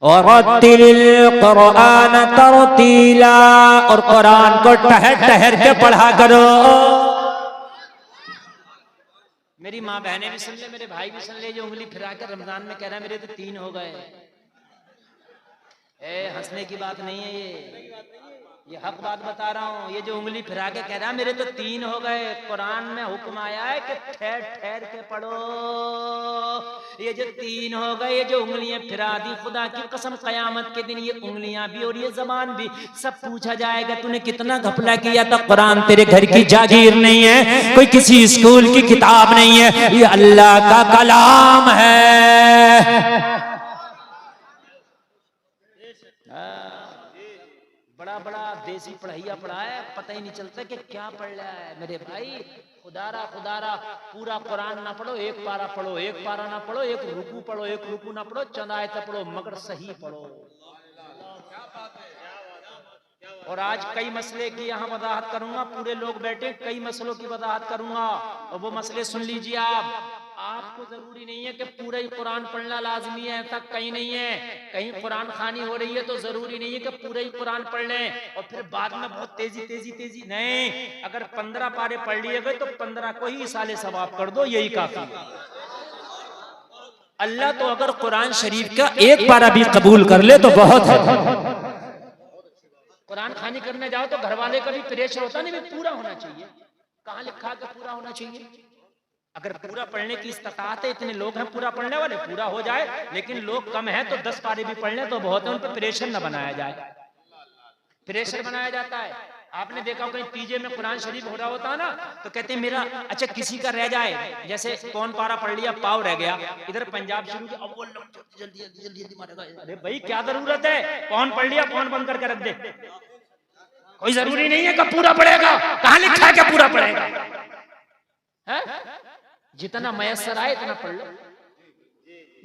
और कुरान तरतीला, और कुरान को ठहर ठहर के पढ़ा करो। मेरी माँ बहनें भी सुन ले, मेरे भाई भी सुन ले, जो उंगली फिरा के रमजान में कह रहा है मेरे तो 3 हो गए। हंसने की बात नहीं है, ये हक बात बता रहा हूँ। ये जो उंगली फिरा के कह रहा है मेरे तो 3 हो गए, कुरान में हुक्म आया है कि ठहर ठहर के पढ़ो। ये जो 3 हो गए, ये जो उंगलियां फिरा दी, खुदा की कसम कयामत के दिन ये उंगलियां भी और ये जबान भी सब पूछा जाएगा तूने कितना घपला किया था। कुरान तेरे घर की जागीर नहीं है, कोई किसी स्कूल की किताब नहीं है, ये अल्लाह का कलाम है। बड़ा बड़ा देसी पढ़ाइया पढ़ा है, पता ही नहीं चलता कि क्या पढ़ रहा है। मेरे भाई खुदारा खुदारा पूरा कुरान ना पढ़ो, एक पारा पढ़ो, एक पारा ना पढ़ो, एक रुकू पढ़ो, एक रुकू ना पढ़ो, चंद आयत पढ़ो, मगर सही पढ़ो। और आज कई मसले की यहाँ वजाहत करूंगा, पूरे लोग बैठे, कई मसलों की वजाहत करूंगा और वो मसले सुन लीजिए आप। आपको जरूरी नहीं है कि पूरा ही कुरान पढ़ना लाजमी है, ऐसा कहीं नहीं है। कहीं कुरान खानी हो रही है तो जरूरी नहीं है कि पूरा ही कुरान पढ़ लें और फिर बाद में बहुत तेजी तेजी तेजी नहीं। अगर 15 पारे पढ़ लिए गए तो 15 को ही साले सवाब कर दो, यही काफी है। अल्लाह तो अगर कुरान शरीफ का एक पारा भी कबूल कर ले तो बहुत है। कुरान खानी करने जाओ तो घर वाले का भी प्रेशर होता नहीं, पूरा होना चाहिए। कहाँ लिखा के पूरा होना चाहिए? अगर पूरा पढ़ने की इस्तात है, इतने लोग हैं पूरा पढ़ने वाले, पूरा हो जाए, लेकिन लोग कम है तो 10 पारे भी पढ़ लें तो बहुत है। उन पर प्रेशर न बनाया जाए, प्रेशर बनाया जाता है। आपने देखा कहीं पीजे में कुरान शरीफ हो रहा होता ना तो कहते हैं मेरा अच्छा किसी का रह जाए, जैसे कौन पारा पढ़ लिया, पाव रह गया, इधर पंजाब शुरू किया, अब वो जल्दी जल्दी जल्दी मारेगा। अरे भाई क्या जरूरत है, कौन पढ़ लिया कौन बंद करके रख दे, कोई जरूरी नहीं है कि पूरा पढ़ेगा। कहाँ लिखा है कि पूरा पढ़ेगा? जितना मयसर आए इतना पढ़ लो,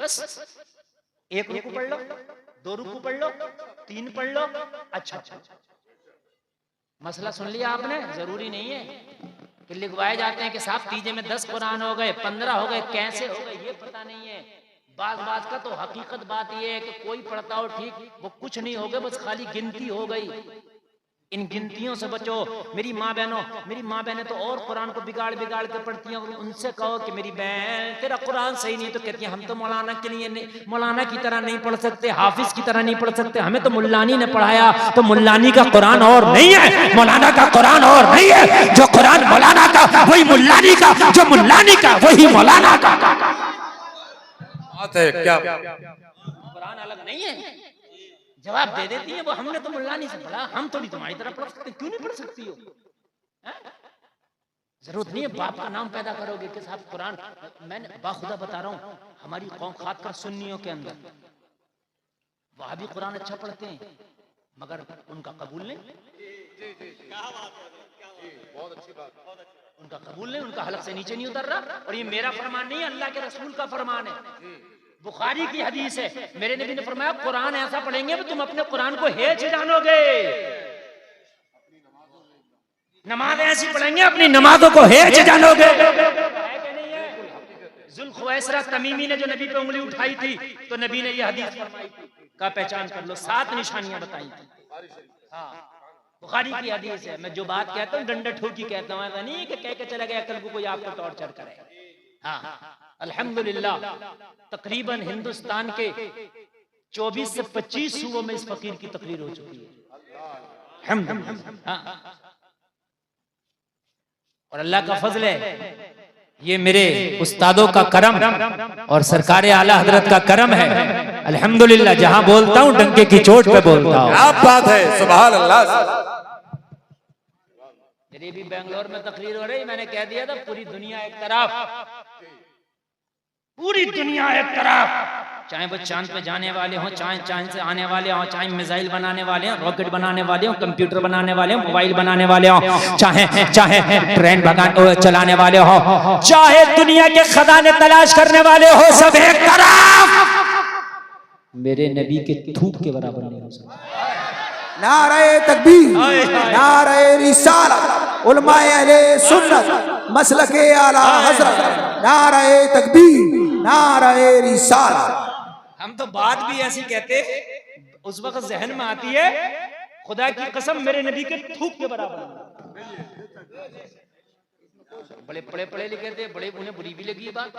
बस। 1 रुकू पढ़ लो, 2 रुकू पढ़ लो, 3 पढ़ लो। अच्छा मसला सुन लिया आपने। जरूरी नहीं है कि लिखवाए जाते हैं कि साहब तीजे में 10 कुरान हो गए, 15 हो गए, कैसे हो गए ये पता नहीं है। बात का तो हकीकत बात ये है कि कोई पढ़ता हो ठीक, वो कुछ नहीं हो गए, बस खाली गिनती हो गई। इन गिनतियों से बचो। मेरी माँ बहनें तो और कुरान को बिगाड़ के पढ़ती हैं। उनसे कहो कि मेरी बहन तेरा कुरान सही नहीं, तो कहती है हम तो मौलाना के लिए नहीं, मौलाना की तरह नहीं पढ़ सकते, हाफिज की तरह नहीं पढ़ सकते, हमें तो मुल्लानी ने पढ़ाया। तो मुल्लानी का कुरान और नहीं है, मौलाना का कुरान और नहीं है। जो कुरान मौलाना का वही मुल्लानी का, जो मुल्लानी का वही मौलाना का। क्या कुरान अलग नहीं है? जवाब दे देती है वो, हमने तो मुल्लानी से पढ़ा, हम थोड़ी तुम्हारी तरह पढ़ सकते। क्यों नहीं पढ़ सकती हो? जरूरत नहीं है बाप का नाम पैदा करोगे कि साहब कुरान। मैंने बाखुदा बता रहा हूँ, हमारी कौम खासकर सुन्नियों के अंदर वहां भी कुरान अच्छा पढ़ते हैं, मगर उनका कबूल नहीं। बहुत अच्छी बात, उनका कबूल नहीं, उनका हलक से नीचे नहीं उतर रहा। और ये मेरा फरमान नहीं है, अल्लाह के रसूल का फरमान है, बुखारी की हदीस है। मेरे नबी ने फरमाया कुरान ऐसा पढ़ेंगे तुम अपने कुरान को हेच जानोगे। नमाज ऐसी पढ़ेंगे अपनी नमाजों को हेच जानोगे। जुल्खुवैसरा तमीमी ने जो नबी पे उंगली उठाई थी तो नबी ने ये हदीस फरमाई थी का पहचान कर लो, 7 निशानियां बताई थी। हाँ बुखारी की हदीस है। मैं जो बात कहता हूँ डंडा ठोकी कहता हूँ, ऐसा नहीं कि कह के चला गया कल को कोई आपको टॉर्चर करे। हाँ अल्हम्दुलिल्लाह तकरीबन हिंदुस्तान के 24 से 25 सूबों में इस फकीर की तकरीर हो चुकी है। और अल्लाह का फजल है, ये मेरे उस्तादों का करम और सरकार आला हजरत का करम है। अल्हम्दुलिल्लाह जहां बोलता हूँ डंके की चोट पे बोलता हूँ। क्या बात है, सुभान अल्लाह। मेरी भी बेंगलोर में तकरीर हो रही, मैंने कह दिया था पूरी दुनिया एक तरफ, पूरी दुनिया एक तरफ, चाहे वो चांद पे जाने वाले हों, चाहे चांद से आने वाले हों, चाहे मिसाइल बनाने वाले हों, रॉकेट बनाने वाले हों, कंप्यूटर बनाने वाले हों, मोबाइल बनाने वाले हों, चाहे ट्रेन चलाने वाले हों, चाहे दुनिया के खजाने तलाश करने वाले हो, सब एक तरफ मेरे नबी के थूक के बराबर नहीं हो सकता। नारे तकबीर, नारे रिसालत, उलमाए अहले सुन्नत, मसलके आला हजरत, नारे तकबीर, नारे रिसालत। हम तो बात भी ऐसी कहते, उस वक्त जहन में आती है खुदा की कसम मेरे नबी के थूक के बराबर। बड़े पढ़े पढ़े लिखे थे, बड़े उन्हें बुरी भी लगी ये बात।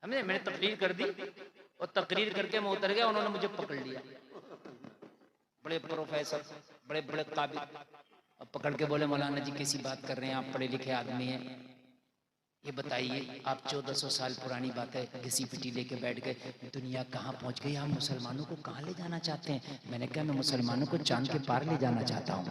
हमने मैंने तकरीर कर दी और तकरीर करके मैं उतर गया, उन्होंने मुझे पकड़ लिया। बड़े प्रोफेसर, बड़े बड़े काबिल, अब पकड़ के बोले मौलाना जी कैसी बात कर रहे हैं, आप पढ़े लिखे आदमी हैं, ये बताइए आप 1400 साल पुरानी बात है, घिसी पिटी लेके बैठ गए, दुनिया कहाँ पहुंच गई, आप मुसलमानों को कहाँ ले जाना चाहते हैं? मैंने कहा मैं मुसलमानों को चांद के पार ले जाना चाहता हूँ।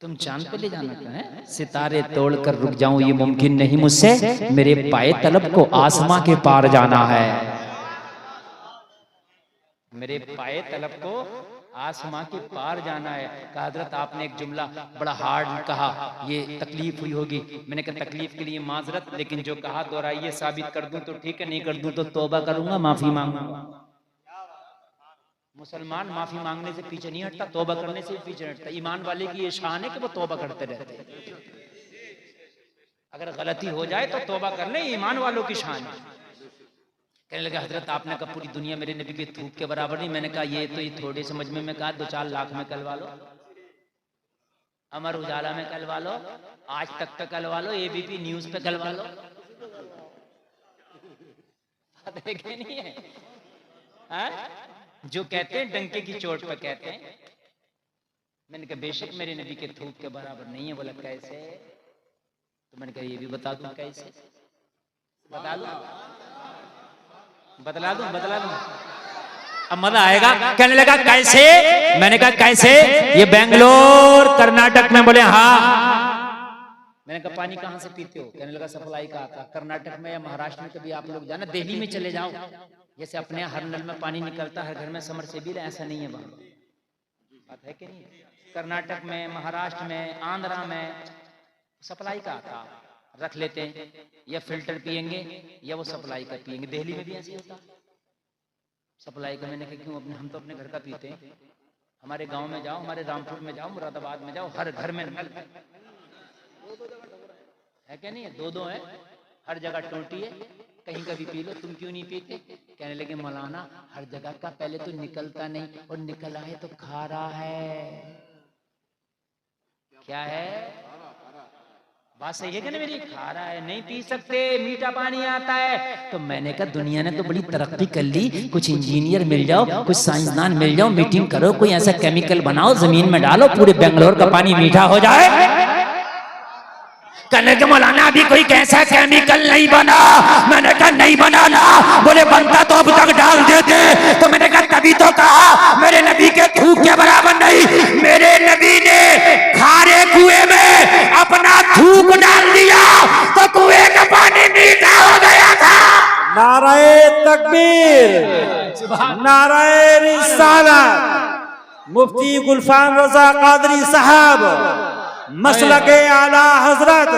तुम चांद पे ले जाना है? सितारे तोड़कर रुक जाऊं ये मुमकिन नहीं मुझसे, मेरे पाए तलब को आसमां के पार जाना है। मेरे पाए तलब को आसमां के पार जाना है। कहा हजरत आपने एक जुमला बड़ा हार्ड कहा, ये तकलीफ हुई होगी। मैंने कहा तकलीफ के लिए माजरत, लेकिन जो कहा दोहराइए, साबित कर दूं तो ठीक है, नहीं कर दूं तो तौबा करूंगा, माफी मांगूंगा। मुसलमान माफी मांगने से पीछे नहीं हटता, तौबा करने से पीछे हटता। ईमान वाले की ये शान है कि वो तौबा करते रहते हैं। अगर गलती हो जाए तो तौबा करने, ईमान वालों की शान है। कहने लगा हजरत आपने कहा पूरी दुनिया मेरे नबी के थूक के बराबर नहीं। मैंने कहा ये तो ये थोड़े समझ में कहा 2-4 लाख में कलवा लो, अमर उजाला में कलवा लो, आज तक पे कलवा लो, एबीपी न्यूज पे कलवा लो। देखे नहीं है हा? जो कहते हैं डंके की चोट पर कहते हैं। मैंने कहा बेशक मेरे नबी के थूक के बराबर नहीं है। बोला कैसे? तो मैंने कहा ये भी बता दूं कैसे, बता दूं, बतला दूं, बतला दूं, अब मजा आएगा। कहने लगा कैसे? मैंने कहा कैसे? ये बेंगलोर कर्नाटक में। बोले हाँ। मैंने कहा पानी कहाँ से पीते हो? कहने लगा सप्लाई का आता। कर्नाटक में या महाराष्ट्र में कभी आप लोग जाना, दिल्ली में चले जाओ, जैसे अपने हर नल में पानी निकलता, हर घर में समरसेबिल, ऐसा नहीं है वहां। बात है कि नहीं? कर्नाटक में, महाराष्ट्र में, आंध्रा में सप्लाई का आता, रख लेते हैं, या फिल्टर पिएंगे या वो सप्लाई का पिएंगे। दिल्ली में भी ऐसे होता सप्लाई का। मैंने कहा क्यों, अपने हम तो अपने घर का पीते हैं। हमारे गांव में जाओ, हमारे रामपुर में जाओ, मुरादाबाद में जाओ, हर घर में नल है क्या नहीं है? 2-2 है, हर जगह टोटी है, कहीं का भी पी लो। तुम क्यों नहीं पीते? कहने लगे मौलाना हर जगह का पहले तो निकलता नहीं, और निकल आए तो खारा है। क्या है? बात सही है कि नहीं मेरी? खारा है, नहीं पी सकते, मीठा पानी आता है। तो मैंने कहा दुनिया ने तो बड़ी तरक्की कर ली, कुछ इंजीनियर मिल जाओ, कुछ साइंसदान मिल जाओ, मीटिंग करो, कोई ऐसा केमिकल बनाओ, जमीन में डालो, पूरे बेंगलोर का पानी मीठा हो जाए। कहने के मौलाना अभी कोई कैसा केमिकल नहीं बना। मैंने कहा नहीं बनाना। बोले बनता तो अब तक डाल देते। तो मैंने कहा तभी तो कहा मेरे नबी के थूक के बराबर नहीं। मेरे नबी ने खारे कुएं में अपना थूक डाल दिया तो कुएं का पानी मीठा हो गया था। नाराए तकबीर, नाराए रिसालत। मुफ्ती गुलफान रजा कादरी साहब, मसलके आला हजरत,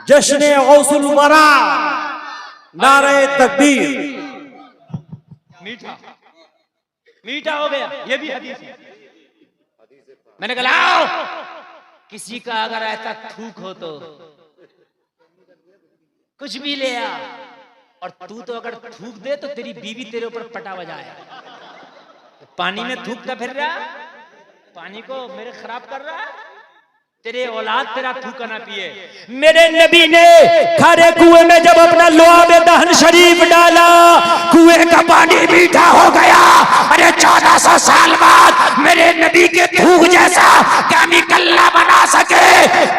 जश्न गौसुल वरा, नारे तकबीर। मीठा मीठा हो गया, ये भी हदीस है। मैंने कहा लाओ, किसी का अगर ऐसा थूक हो तो कुछ भी ले आ, और तू तो अगर थूक दे तो तेरी बीवी तेरे ऊपर पटा बजाए। पानी में थूकता फिर रहा, पानी को मेरे खराब कर रहा है। तेरे औलाद तेरा थूका ना पिए। मेरे नबी ने खारे कुएं में जब अपना लुआब दहन शरीफ डाला, कुएं का पानी मीठा हो गया। अरे 1400 साल बाद मेरे नबी के थूक जैसा केमिकल ना बना सके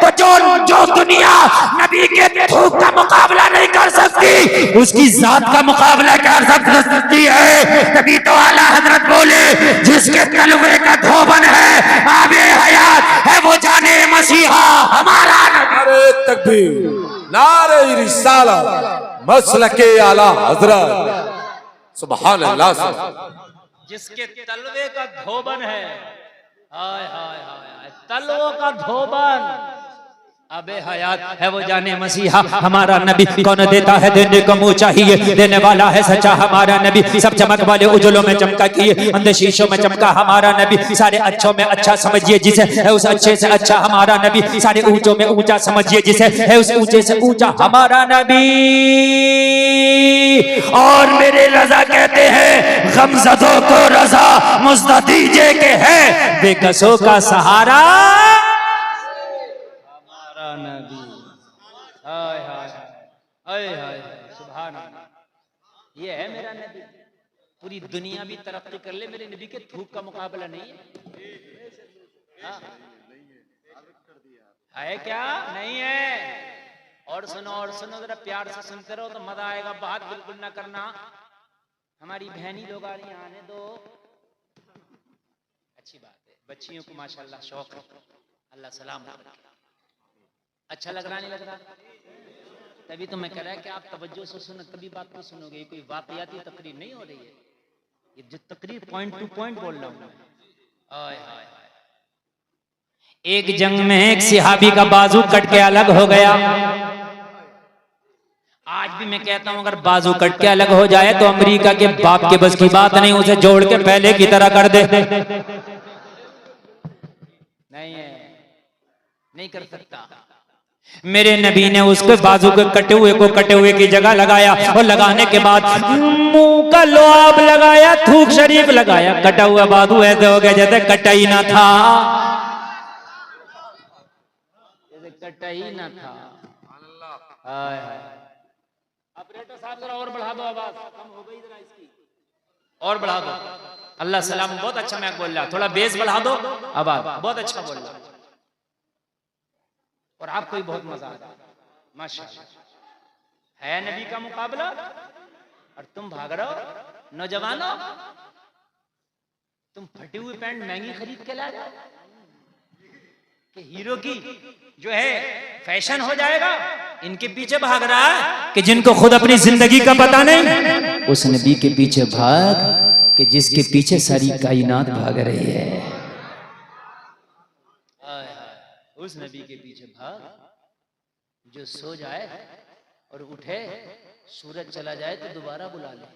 तो जो दुनिया नबी के थूक का मुकाबला नहीं कर सकती, उसकी जात का मुकाबला कर सकती है। तभी तो आला हजरत बोले जिसके तलवे का धोबन है, आबे हयात है, वो जाने मसीहा हमारा। नारे तकबीर, नारे रिसालत, मसलके आला हजरत, सुभान अल्लाह। जिसके तलवे का धोबन है, हाय हाय हाय, तलवों का धोबन, अबे हयात है वो जाने मसीहा हमारा नबी, कौन देता है देने को मुँह चाहिए, देने वाला है सच्चा हमारा नबी। सब चमक वाले उजलों में चमका किए, अंधे शीशों में चमका हमारा नबी। सारे अच्छों में अच्छा समझिए जिसे है उस अच्छे से अच्छा हमारा नबी। सारे ऊंचों में ऊंचा समझिए जिसे है उस ऊंचे से ऊंचा हमारा नबी। और मेरे रजा कहते हैं गमज़दों को रजा मुझदा दीजिए के है बेकसों का सहारा नबी। हाय हाय हाय हाय सुभान अल्लाह। ये है मेरा नबी। पूरी दुनिया भी तरक्की कर ले, मेरे नबी के थूक का मुकाबला नहीं है। हाँ। है क्या? नहीं है। और सुनो जरा प्यार से सुनते रहो तो मजा आएगा। बात बिल्कुल ना करना। हमारी बहनी लोग आ रही हैं, आने दो। अच्छी बात है, बच्चियों को माशाल्लाह शौक है। अल्लाह सलाम रखे। अच्छा लग रहा नहीं लग रहा? तभी तो मैं कह रहा है कि आप तवज्जो से सुनो तभी बात को सुनोगे। कोई वाकयाती तकरीर नहीं हो रही है, ये जो तकरीर पॉइंट टू पॉइंट बोल रहा हूँ। हाय हाय हाय। एक जंग में एक सिहाबी का बाजू कट के अलग हो गया। आज भी मैं कहता हूँ अगर बाजू कट के अलग हो जाए तो अमेरिका के बाप के बस की बात नहीं, उसे जोड़ के पहले की तरह कर दे। नहीं है, नहीं कर सकता। मेरे नबी ने उसके बाजू के कटे हुए की जगह लगाया और लगाने के बाद मुंह का लुआब लगाया, थूक शरीफ लगाया। कटा हुआ बाजू ऐसे हो गया जैसे कटा ही ना था, जैसे कटा ही ना था। हाय हाय। ऑपरेटर साहब जरा और बढ़ा दो, आवाज कम हो गई जरा इसकी, और बढ़ा दो। अल्लाह सलाम। बहुत अच्छा मैं बोल रहा, थोड़ा बेस बढ़ा दो, आवाज बहुत अच्छा बोल रहा। और आपको भी बहुत मजा आ रहा है माशाअल्लाह। है नबी का मुकाबला और तुम भाग रहे हो। नौजवानों, तुम फटी हुई पैंट महंगी खरीद के ला जाओ कि हीरो की जो है फैशन हो जाएगा। इनके पीछे भाग रहा है कि जिनको खुद अपनी जिंदगी का पता नहीं, उस नबी के पीछे भाग कि जिसके पीछे सारी कायनात भाग रही है। उस नबी के पीछे भाग जो सो जाए और उठे, सूरज चला जाए तो दोबारा बुला ले।